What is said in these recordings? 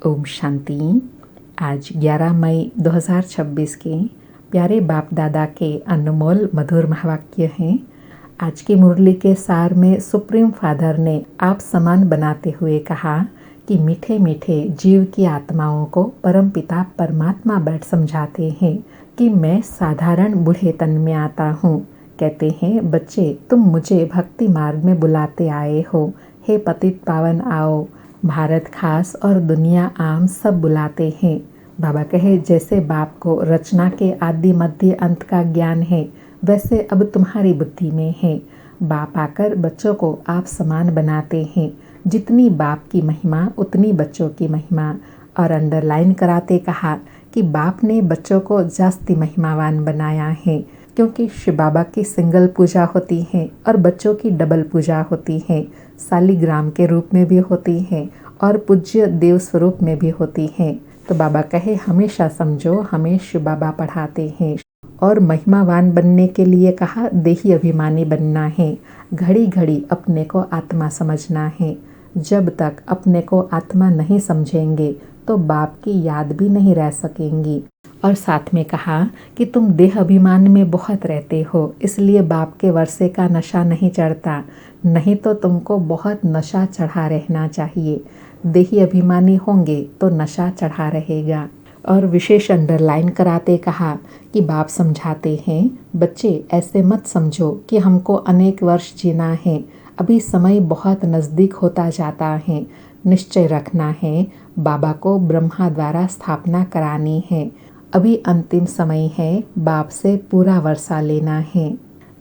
ओम शांति। आज 11 मई 2026 के प्यारे बाप दादा के अनमोल मधुर महावाक्य हैं। आज की मुरली के सार में सुप्रीम फादर ने आप समान बनाते हुए कहा कि मीठे मीठे जीव की आत्माओं को परमपिता परमात्मा बैठ समझाते हैं कि मैं साधारण बूढ़े तन में आता हूँ। कहते हैं, बच्चे तुम मुझे भक्ति मार्ग में बुलाते आए हो, हे पतित पावन आओ। भारत खास और दुनिया आम सब बुलाते हैं। बाबा कहे, जैसे बाप को रचना के आदि मध्य अंत का ज्ञान है, वैसे अब तुम्हारी बुद्धि में है। बाप आकर बच्चों को आप समान बनाते हैं। जितनी बाप की महिमा उतनी बच्चों की महिमा। और अंडरलाइन कराते कहा कि बाप ने बच्चों को जास्ती महिमावान बनाया है, क्योंकि शिव बाबा की सिंगल पूजा होती है और बच्चों की डबल पूजा होती है। सालिग्राम के रूप में भी होती है और पूज्य देव स्वरूप में भी होती है। तो बाबा कहे, हमेशा समझो हमें शिव बाबा पढ़ाते हैं। और महिमावान बनने के लिए कहा, देही अभिमानी बनना है। घड़ी घड़ी अपने को आत्मा समझना है। जब तक अपने को आत्मा नहीं समझेंगे तो बाप की याद भी नहीं रह सकेंगी। और साथ में कहा कि तुम देह अभिमान में बहुत रहते हो, इसलिए बाप के वर्षे का नशा नहीं चढ़ता। नहीं तो तुमको बहुत नशा चढ़ा रहना चाहिए। देही अभिमानी होंगे तो नशा चढ़ा रहेगा। और विशेष अंडरलाइन कराते कहा कि बाप समझाते हैं, बच्चे ऐसे मत समझो कि हमको अनेक वर्ष जीना है। अभी समय बहुत नज़दीक होता जाता है। निश्चय रखना है, बाबा को ब्रह्मा द्वारा स्थापना करानी है। अभी अंतिम समय है, बाप से पूरा वर्षा लेना है।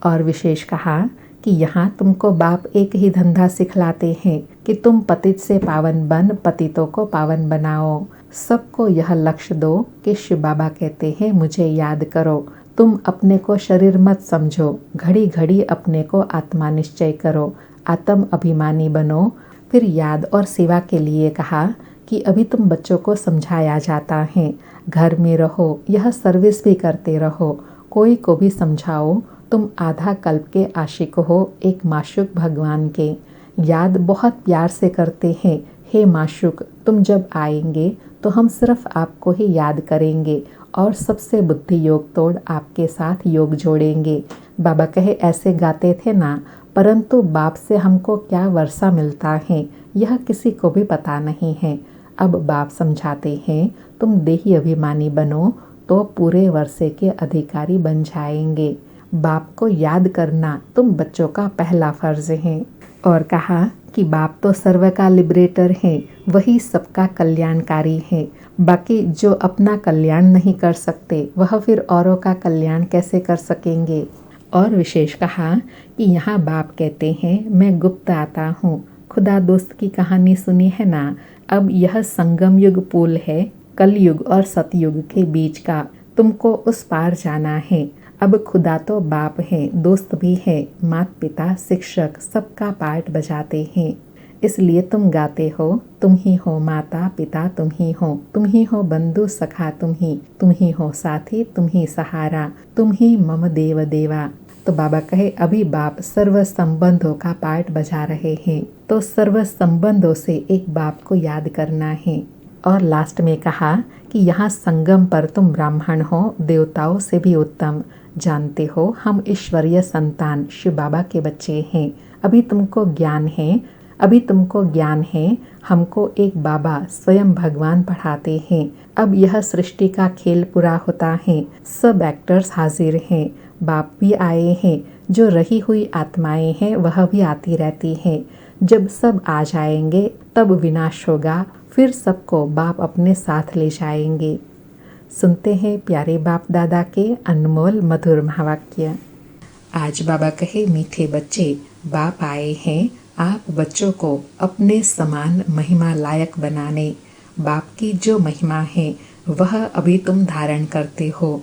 और विशेष कहा कि यहाँ तुमको बाप एक ही धंधा सिखलाते हैं कि तुम पतित से पावन बन पतितों को पावन बनाओ। सबको यह लक्ष्य दो कि शिव बाबा कहते हैं, मुझे याद करो। तुम अपने को शरीर मत समझो, घड़ी घड़ी अपने को आत्मा निश्चय करो, आत्म अभिमानी बनो। फिर याद और सेवा के लिए कहा कि अभी तुम बच्चों को समझाया जाता है, घर में रहो, यह सर्विस भी करते रहो, कोई को भी समझाओ। तुम आधा कल्प के आशिक हो, एक माशुक भगवान के। याद बहुत प्यार से करते हैं, हे माशुक तुम जब आएंगे तो हम सिर्फ आपको ही याद करेंगे और सबसे बुद्धि योग तोड़ आपके साथ योग जोड़ेंगे। बाबा कहे, ऐसे गाते थे ना, परंतु बाप से हमको क्या वर्षा मिलता है यह किसी को भी पता नहीं है। अब बाप समझाते हैं, तुम देही अभिमानी बनो तो पूरे वर्षे के अधिकारी बन जाएंगे। बाप को याद करना तुम बच्चों का पहला फर्ज है। और कहा कि बाप तो सर्व का लिबरेटर है, वही सबका कल्याणकारी है। बाकी जो अपना कल्याण नहीं कर सकते वह फिर औरों का कल्याण कैसे कर सकेंगे। और विशेष कहा कि यहाँ बाप कहते हैं, मैं गुप्त आता हूँ। खुदा दोस्त की कहानी सुनी है ना। अब यह संगम युग पुल है, कलयुग और सतयुग के बीच का। तुमको उस पार जाना है। अब खुदा तो बाप है, दोस्त भी है, माता पिता शिक्षक सबका पार्ट बजाते हैं। इसलिए तुम गाते हो, तुम ही हो माता पिता, तुम ही हो बंधु सखा, तुम ही हो साथी, तुम ही सहारा, तुम ही मम देव देवा। तो बाबा कहे, अभी बाप सर्व संबंधों का पार्ट बजा रहे हैं, तो सर्व संबंधों से एक बाप को याद करना है। और लास्ट में कहा कि यहाँ संगम पर तुम ब्राह्मण हो, देवताओं से भी उत्तम। जानते हो हम ईश्वरीय संतान शिव बाबा के बच्चे हैं। अभी तुमको ज्ञान है, हमको एक बाबा स्वयं भगवान पढ़ाते हैं। अब यह सृष्टि का खेल पूरा होता है, सब एक्टर्स हाजिर हैं। बाप भी आए हैं, जो रही हुई आत्माएं हैं वह भी आती रहती हैं। जब सब आ जाएंगे तब विनाश होगा, फिर सबको बाप अपने साथ ले जाएंगे। सुनते हैं प्यारे बाप दादा के अनमोल मधुर महावाक्य। आज बाबा कहे, मीठे बच्चे बाप आए हैं आप बच्चों को अपने समान महिमा लायक बनाने। बाप की जो महिमा है वह अभी तुम धारण करते हो।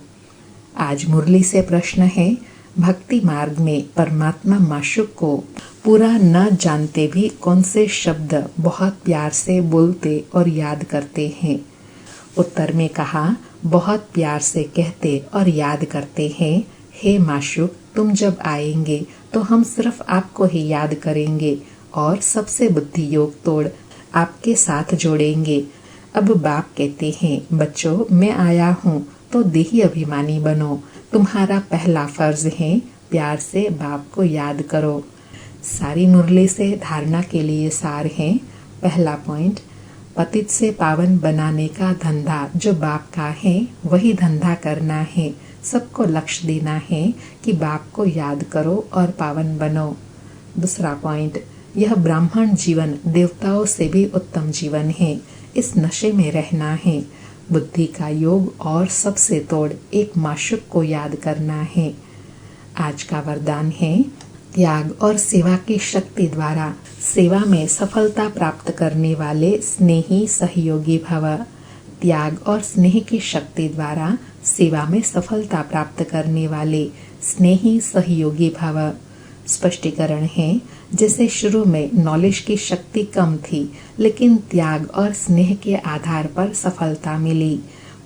आज मुरली से प्रश्न है, भक्ति मार्ग में परमात्मा माशुक को पूरा न जानते भी कौन से शब्द बहुत प्यार से बोलते और याद करते हैं। उत्तर में कहा, बहुत प्यार से कहते और याद करते हैं, हे माशुक तुम जब आएंगे तो हम सिर्फ आपको ही याद करेंगे और सबसे बुद्धि योग तोड़ आपके साथ जोड़ेंगे। अब बाप कहते हैं, बच्चों मैं आया हूँ तो देही अभिमानी बनो। तुम्हारा पहला फर्ज है प्यार से बाप को याद करो। सारी मुरली से धारणा के लिए सार है। पहला पॉइंट, पतित से पावन बनाने का धंधा जो बाप का है वही धंधा करना है। सबको लक्ष्य देना है कि बाप को याद करो और पावन बनो। दूसरा पॉइंट, यह ब्राह्मण जीवन देवताओं से भी उत्तम जीवन है। इस नशे में रहना है। बुद्धि का योग और सबसे तोड़ एक माशुक को याद करना है। आज का वरदान है, त्याग और सेवा की शक्ति द्वारा सेवा में सफलता प्राप्त करने वाले स्नेही सहयोगी भव। त्याग और स्नेह की शक्ति द्वारा सेवा में सफलता प्राप्त करने वाले स्नेही सहयोगी भव। स्पष्टीकरण है, जैसे शुरू में नॉलेज की शक्ति कम थी लेकिन त्याग और स्नेह के आधार पर सफलता मिली।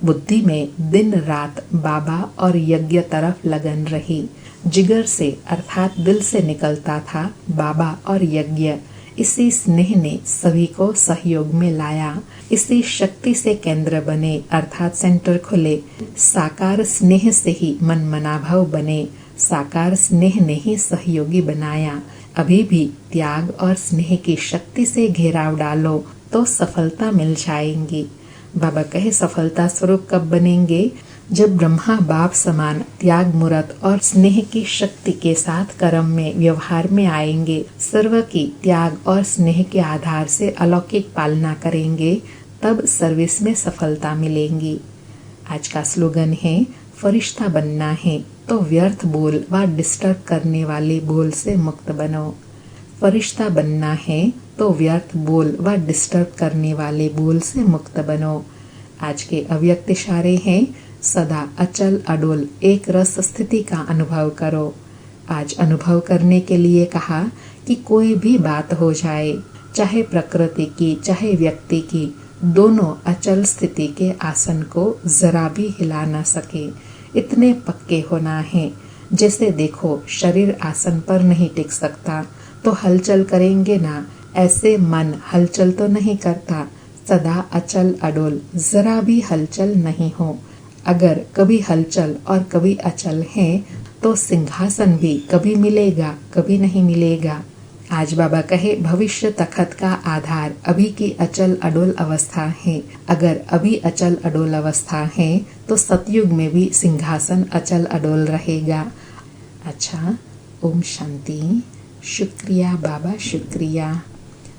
बुद्धि में दिन रात बाबा और यज्ञ तरफ लगन रही। जिगर से अर्थात दिल से निकलता था बाबा और यज्ञ। इसी स्नेह ने सभी को सहयोग में लाया। इसी शक्ति से केंद्र बने अर्थात सेंटर खुले। साकार स्नेह से ही मन मनाभाव बने। साकार स्नेह ने ही सहयोगी बनाया। अभी भी त्याग और स्नेह की शक्ति से घेराव डालो तो सफलता मिल जाएंगी। बाबा कहे, सफलता स्वरूप कब बनेंगे? जब ब्रह्मा बाप समान त्याग मूर्त और स्नेह की शक्ति के साथ कर्म में व्यवहार में आएंगे। सर्व की त्याग और स्नेह के आधार से अलौकिक पालना करेंगे, तब सर्विस में सफलता मिलेंगी। आज का स्लोगन है, फरिश्ता बनना है तो व्यर्थ बोल व डिस्टर्ब करने वाले बोल से मुक्त बनो। फरिश्ता बनना है तो व्यर्थ बोल व डिस्टर्ब करने वाले बोल से मुक्त बनो। आज के अव्यक्त इशारे हैं, सदा अचल अडोल एक रस स्थिति का अनुभव करो। आज अनुभव करने के लिए कहा कि कोई भी बात हो जाए, चाहे प्रकृति की चाहे व्यक्ति की, दोनों अचल स्थिति के आसन को जरा भी हिला न सके, इतने पक्के होना है। जैसे देखो शरीर आसन पर नहीं टिक सकता तो हलचल करेंगे ना, ऐसे मन हलचल तो नहीं करता। सदा अचल अडोल, जरा भी हलचल नहीं हो। अगर कभी हलचल और कभी अचल है तो सिंहासन भी कभी मिलेगा कभी नहीं मिलेगा। आज बाबा कहे, भविष्य तखत का आधार अभी की अचल अडोल अवस्था है। अगर अभी अचल अडोल अवस्था है तो सतयुग में भी सिंहासन अचल अडोल रहेगा। अच्छा, ओम शांति। शुक्रिया बाबा, शुक्रिया।